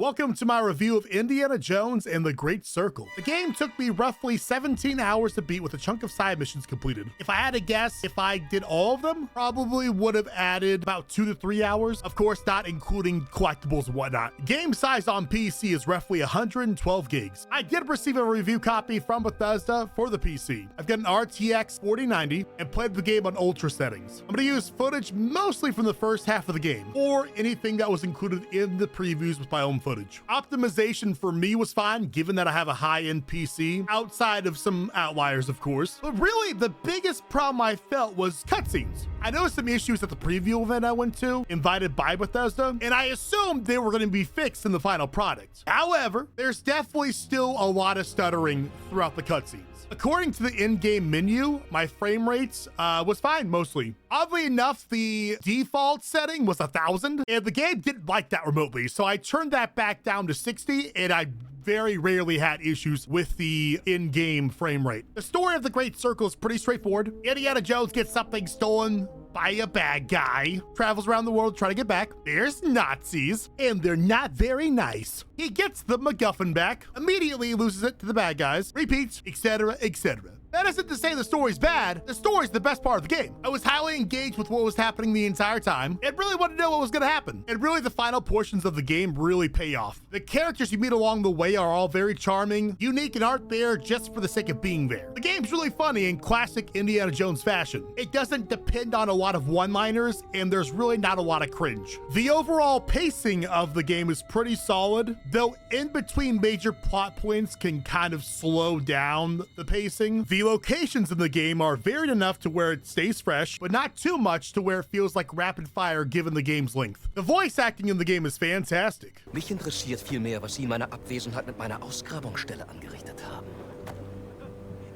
Welcome to my review of Indiana Jones and the Great Circle. The game took me roughly 17 hours to beat with a chunk of side missions completed. If I had to guess, if I did all of them, probably would have added about 2 to 3 hours. Of course, not including collectibles and whatnot. Game size on PC is roughly 112 gigs. I did receive a review copy from Bethesda for the PC. I've got an RTX 4090 and played the game on ultra settings. I'm gonna use footage mostly from the first half of the game or anything that was included in the previews with my own footage. Optimization for me was fine, given that I have a high-end PC, outside of some outliers, of course. But really, the biggest problem I felt was cutscenes. I noticed some issues at the preview event I went to, invited by Bethesda, and I assumed they were going to be fixed in the final product. However, there's definitely still a lot of stuttering throughout the cutscenes. According to the in-game menu, my frame rates was fine mostly. Oddly enough, the default setting was 1,000, and the game didn't like that remotely, so I turned that back down to 60, and I very rarely had issues with the in-game frame rate. The story of the Great Circle is pretty straightforward. Indiana Jones gets something stolen by a bad guy, travels around the world trying to get back. There's Nazis, and they're not very nice. He gets the MacGuffin back, immediately loses it to the bad guys, repeats, etc., etc. That isn't to say the story's bad. The story's the best part of the game. I was highly engaged with what was happening the entire time and really wanted to know what was going to happen. And really, the final portions of the game really pay off. The characters you meet along the way are all very charming, unique, and aren't there just for the sake of being there. The game's really funny in classic Indiana Jones fashion. It doesn't depend on a lot of one-liners, and there's really not a lot of cringe. The overall pacing of the game is pretty solid, though in between major plot points can kind of slow down the pacing. The locations in the game are varied enough to where it stays fresh, but not too much to where it feels like rapid fire given the game's length. The voice acting in the game is fantastic. Mich interessiert vielmehr, was Sie in meiner Abwesenheit mit meiner Ausgrabungsstelle angerichtet haben.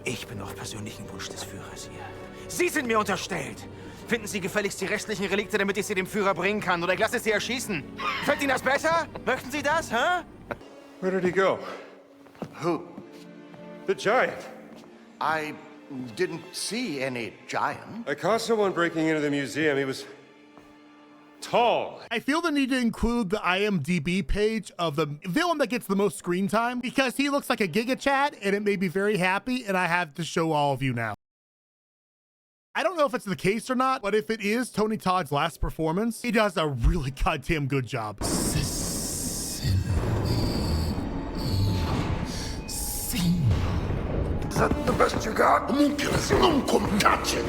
Ich bin auf persönlichen Wunsch des Führers hier. Sie sind mir unterstellt. Finden Sie gefälligst die restlichen Relikte, damit ich sie dem Führer bringen kann, oder ich lasse Sie erschießen. Fällt Ihnen das besser? Möchten Sie das, hä? Where did he go? Who? The giant. I didn't see any giant. I caught someone breaking into the museum. He was tall. I feel the need to include the IMDb page of the villain that gets the most screen time because he looks like a Giga Chad and it made me very happy, and I have to show all of you now. I don't know if it's the case or not, but if it is Tony Todd's last performance, he does a really goddamn good job. Is that the best you got? Homunculus, non come touch it.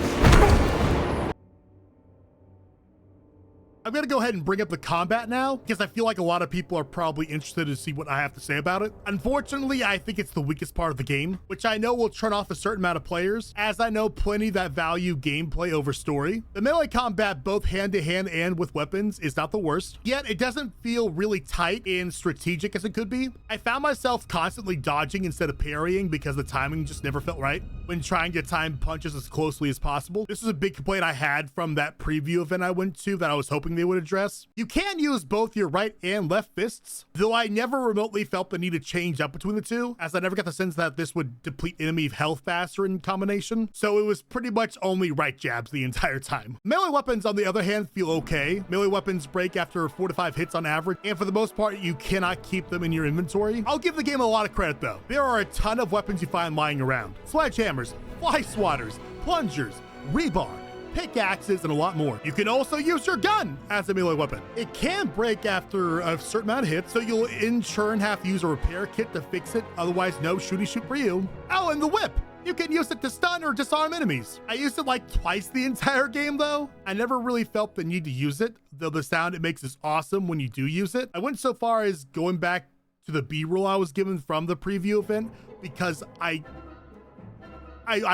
I'm gonna go ahead and bring up the combat now because I feel like a lot of people are probably interested to see what I have to say about it. Unfortunately, I think it's the weakest part of the game, which I know will turn off a certain amount of players, as I know plenty that value gameplay over story. The melee combat, both hand-to-hand and with weapons, is not the worst, yet it doesn't feel really tight and strategic as it could be. I found myself constantly dodging instead of parrying because the timing just never felt right when trying to time punches as closely as possible. This was a big complaint I had from that preview event I went to that I was hoping they would address. You can use both your right and left fists, though I never remotely felt the need to change up between the two, as I never got the sense that this would deplete enemy health faster in combination, so it was pretty much only right jabs the entire time. Melee weapons, on the other hand, feel okay. Melee weapons break after 4 to 5 hits on average, and for the most part, you cannot keep them in your inventory. I'll give the game a lot of credit though. There are a ton of weapons you find lying around. Sledgehammers, fly swatters, plungers, rebar, pickaxes, and a lot more. You can also use your gun as a melee weapon. It can break after a certain amount of hits, so you'll in turn have to use a repair kit to fix it, otherwise no shooty shoot for you. Oh, and the whip! You can use it to stun or disarm enemies. I used it like twice the entire game though. I never really felt the need to use it, though the sound it makes is awesome when you do use it. I went so far as going back to the B-roll I was given from the preview event because I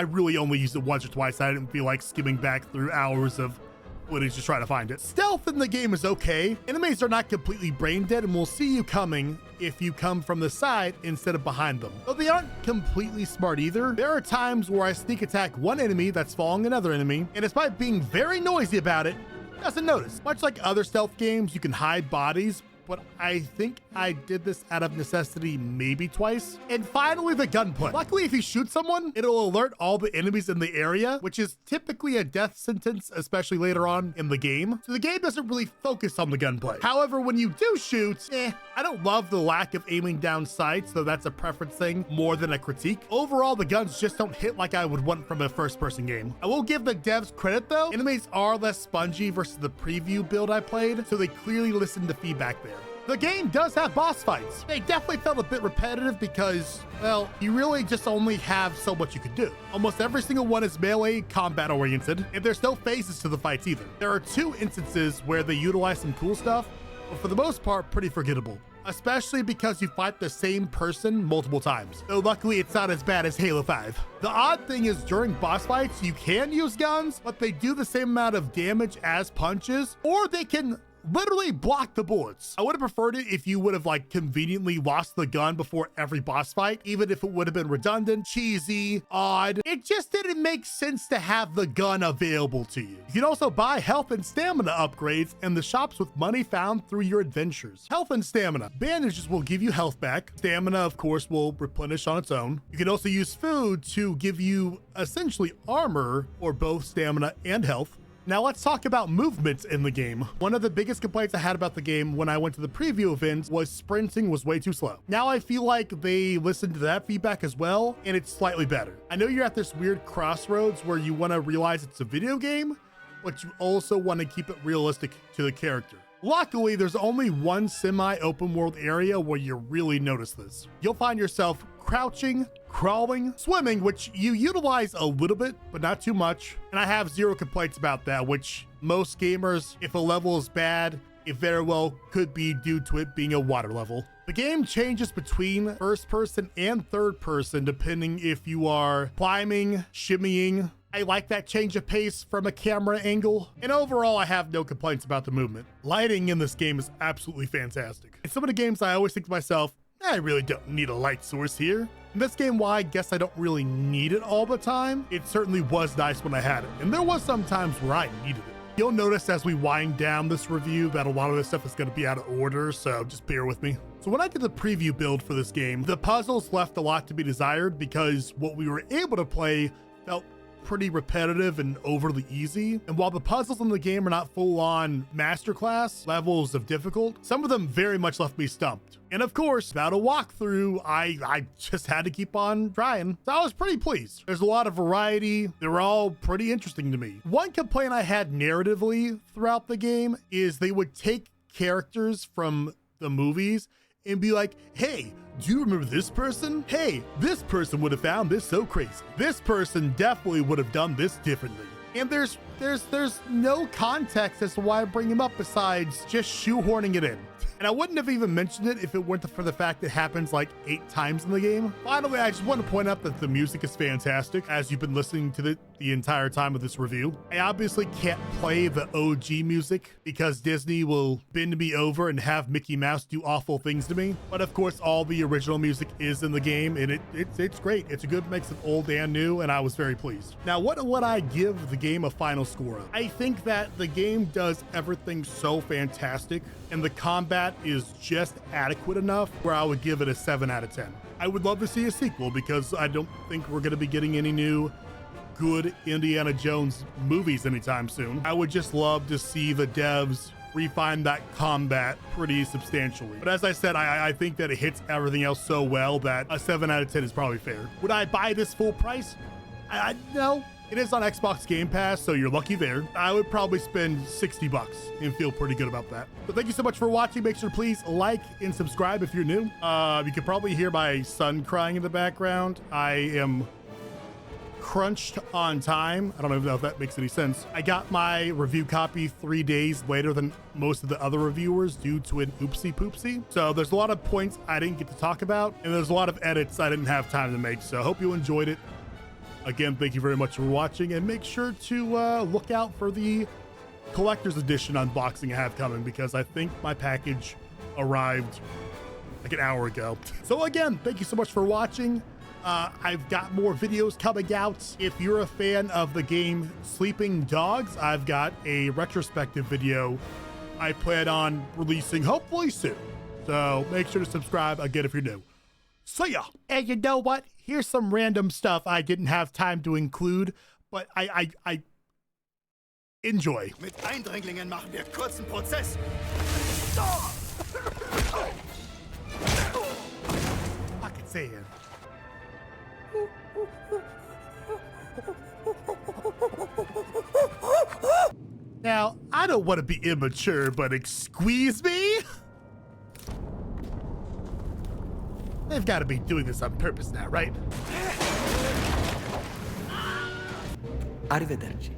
really only used it once or twice. I didn't feel like skimming back through hours of footage to try to find it. Stealth in the game is okay. Enemies are not completely brain dead and will see you coming if you come from the side instead of behind them. Though they aren't completely smart either, there are times where I sneak attack one enemy that's following another enemy, and despite being very noisy about it, doesn't notice. Much like other stealth games, you can hide bodies, but I think I did this out of necessity maybe twice. And finally, the gunplay. Luckily, if you shoot someone, it'll alert all the enemies in the area, which is typically a death sentence, especially later on in the game. So the game doesn't really focus on the gunplay. However, when you do shoot, I don't love the lack of aiming down sights, so that's a preference thing more than a critique. Overall, the guns just don't hit like I would want from a first-person game. I will give the devs credit though. Enemies are less spongy versus the preview build I played, so they clearly listened to feedback there. The game does have boss fights. They definitely felt a bit repetitive because, well, you really just only have so much you could do. Almost every single one is melee combat oriented, and there's no phases to the fights either. There are 2 instances where they utilize some cool stuff, but for the most part, pretty forgettable. Especially because you fight the same person multiple times. Though luckily it's not as bad as Halo 5. The odd thing is during boss fights, you can use guns, but they do the same amount of damage as punches, or they can literally block the bullets. I would have preferred it if you would have like conveniently lost the gun before every boss fight, even if it would have been redundant, cheesy, odd. It just didn't make sense to have the gun available to you. You can also buy health and stamina upgrades in the shops with money found through your adventures. Health and stamina. Bandages will give you health back. Stamina, of course, will replenish on its own. You can also use food to give you essentially armor or both stamina and health. Now let's talk about movements in the game. One of the biggest complaints I had about the game when I went to the preview event was sprinting was way too slow. Now I feel like they listened to that feedback as well, and it's slightly better. I know you're at this weird crossroads where you want to realize it's a video game, but you also want to keep it realistic to the character. Luckily, there's only one semi-open world area where you really notice this. You'll find yourself crouching, crawling, swimming, which you utilize a little bit, but not too much. And I have 0 complaints about that, which most gamers, if a level is bad, it very well could be due to it being a water level. The game changes between first person and third person depending if you are climbing, shimmying. I like that change of pace from a camera angle, and overall I have no complaints about the movement. Lighting in this game is absolutely fantastic. In some of the games I always think to myself, I really don't need a light source here. In this game, while I guess I don't really need it all the time, it certainly was nice when I had it, and there was some times where I needed it. You'll notice as we wind down this review that a lot of this stuff is going to be out of order, so just bear with me. So when I did the preview build for this game, the puzzles left a lot to be desired because what we were able to play felt pretty repetitive and overly easy. And while the puzzles in the game are not full-on masterclass levels of difficult, some of them very much left me stumped. And of course, without a walkthrough, I just had to keep on trying. So I was pretty pleased. There's a lot of variety. They were all pretty interesting to me. One complaint I had narratively throughout the game is they would take characters from the movies and be like, hey, do you remember this person? Hey, this person would have found this so crazy. This person definitely would have done this differently. And there's no context as to why I bring him up besides just shoehorning it in. And I wouldn't have even mentioned it if it weren't for the fact it happens like 8 times in the game. Finally, I just want to point out that the music is fantastic, as you've been listening to the entire time of this review. I obviously can't play the OG music because Disney will bend me over and have Mickey Mouse do awful things to me. But of course, all the original music is in the game, and it's great. It's a good mix of old and new, and I was very pleased. Now, what would I give the game a final score of? I think that the game does everything so fantastic, and the combat is just adequate enough where I would give it a 7 out of 10. I would love to see a sequel because I don't think we're going to be getting any new good Indiana Jones movies anytime soon. I would just love to see the devs refine that combat pretty substantially. But as I said, I think that it hits everything else so well that a 7 out of 10 is probably fair. Would I buy this full price? No. It is on Xbox Game Pass, so you're lucky there. I would probably spend $60 and feel pretty good about that. So thank you so much for watching. Make sure to please like and subscribe if you're new. You can probably hear my son crying in the background. I am crunched on time. I don't even know if that makes any sense. I got my review copy 3 days later than most of the other reviewers due to an oopsie poopsie. So there's a lot of points I didn't get to talk about, and there's a lot of edits I didn't have time to make. So I hope you enjoyed it. Again, thank you very much for watching, and make sure to look out for the collector's edition unboxing I have coming, because I think my package arrived like an hour ago. So again, thank you so much for watching. I've got more videos coming out. If you're a fan of the game Sleeping Dogs, I've got a retrospective video I plan on releasing hopefully soon. So make sure to subscribe again if you're new. See ya. And you know what? Here's some random stuff I didn't have time to include, but I enjoy. Mit Eindringlingen machen wir kurzen Prozess. Fucking saying. Now, I don't want to be immature, but squeeze me? They've got to be doing this on purpose now, right? Arrivederci.